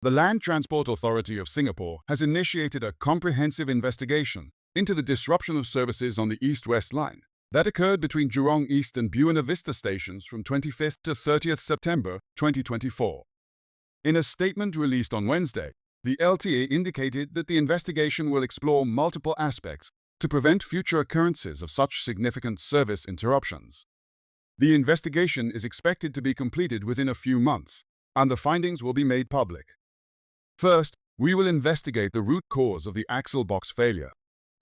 The Land Transport Authority of Singapore has initiated a comprehensive investigation into the disruption of services on the East-West line that occurred between Jurong East and Buona Vista stations from 25th to 30th September 2024. In a statement released on Wednesday, the LTA indicated that the investigation will explore multiple aspects to prevent future occurrences of such significant service interruptions. The investigation is expected to be completed within a few months, and the findings will be made public. First, we will investigate the root cause of the axle box failure.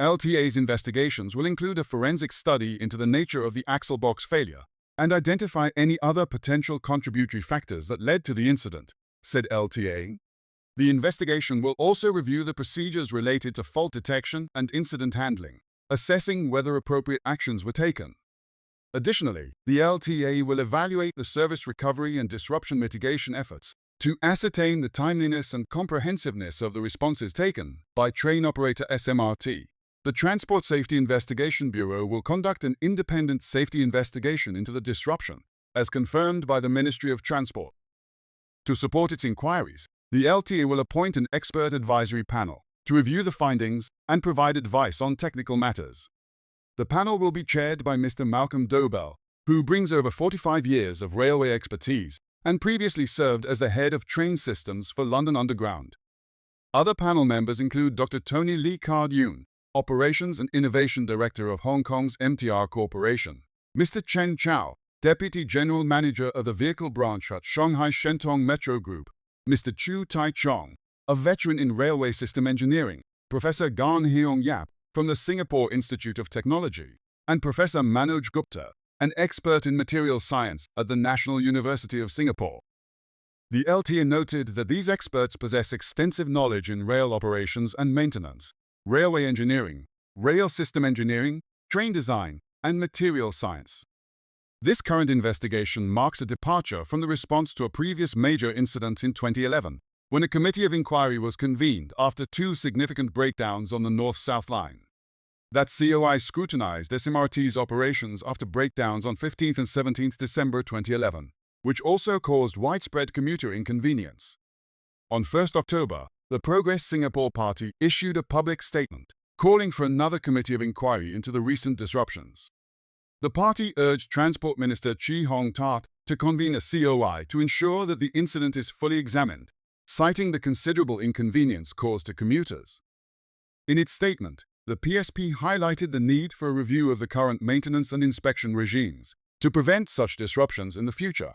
LTA's investigations will include a forensic study into the nature of the axle box failure and identify any other potential contributory factors that led to the incident, said LTA. The investigation will also review the procedures related to fault detection and incident handling, assessing whether appropriate actions were taken. Additionally, the LTA will evaluate the service recovery and disruption mitigation efforts to ascertain the timeliness and comprehensiveness of the responses taken by train operator SMRT. The Transport Safety Investigation Bureau will conduct an independent safety investigation into the disruption, as confirmed by the Ministry of Transport. To support its inquiries, the LTA will appoint an expert advisory panel to review the findings and provide advice on technical matters. The panel will be chaired by Mr. Malcolm Dobell, who brings over 45 years of railway expertise and previously served as the head of train systems for London Underground. Other panel members include Dr. Tony Lee Card-Yoon, Operations and Innovation Director of Hong Kong's MTR Corporation, Mr. Chen Chao, Deputy General Manager of the Vehicle Branch at Shanghai Shentung Metro Group, Mr. Chu Tai Chong, a veteran in railway system engineering, Professor Gan Heong Yap from the Singapore Institute of Technology, and Professor Manoj Gupta, an expert in materials science at the National University of Singapore. The LTA noted that these experts possess extensive knowledge in rail operations and maintenance, railway engineering, rail system engineering, train design, and material science. This current investigation marks a departure from the response to a previous major incident in 2011, when a committee of inquiry was convened after two significant breakdowns on the North-South line. That COI scrutinized SMRT's operations after breakdowns on 15th and 17th December 2011, which also caused widespread commuter inconvenience. On 1st October, the Progress Singapore Party issued a public statement calling for another committee of inquiry into the recent disruptions. The party urged Transport Minister Chee Hong Tat to convene a COI to ensure that the incident is fully examined, citing the considerable inconvenience caused to commuters. In its statement, the PSP highlighted the need for a review of the current maintenance and inspection regimes to prevent such disruptions in the future.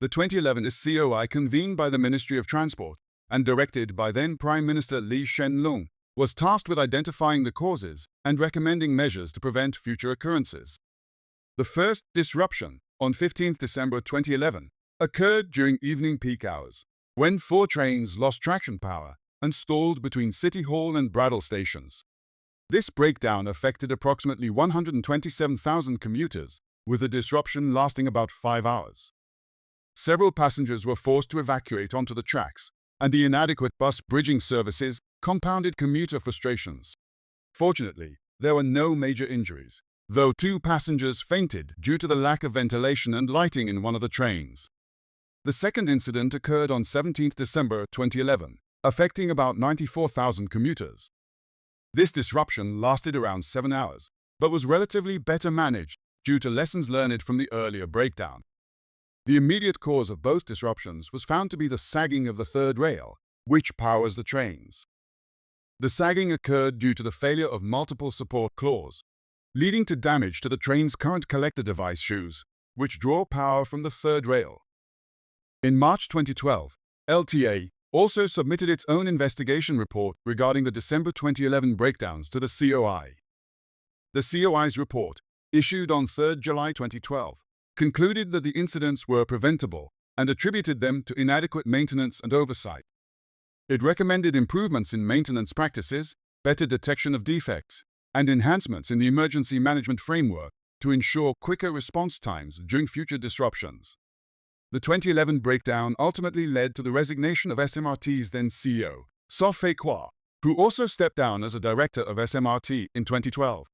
The 2011 COI, convened by the Ministry of Transport and directed by then Prime Minister Lee Hsien Loong, was tasked with identifying the causes and recommending measures to prevent future occurrences. The first disruption, on 15th December 2011, occurred during evening peak hours, when 4 trains lost traction power and stalled between City Hall and Bradell stations. This breakdown affected approximately 127,000 commuters, with the disruption lasting about 5 hours. Several passengers were forced to evacuate onto the tracks, and the inadequate bus bridging services compounded commuter frustrations. Fortunately, there were no major injuries, though 2 passengers fainted due to the lack of ventilation and lighting in one of the trains. The second incident occurred on 17th December 2011, affecting about 94,000 commuters. This disruption lasted around 7 hours, but was relatively better managed due to lessons learned from the earlier breakdown. The immediate cause of both disruptions was found to be the sagging of the third rail, which powers the trains. The sagging occurred due to the failure of multiple support claws, leading to damage to the train's current collector device shoes, which draw power from the third rail. In March 2012, LTA also submitted its own investigation report regarding the December 2011 breakdowns to the COI. The COI's report, issued on 3 July 2012, concluded that the incidents were preventable and attributed them to inadequate maintenance and oversight. It recommended improvements in maintenance practices, better detection of defects, and enhancements in the emergency management framework to ensure quicker response times during future disruptions. The 2011 breakdown ultimately led to the resignation of SMRT's then CEO, So Fei Kwa, who also stepped down as a director of SMRT in 2012.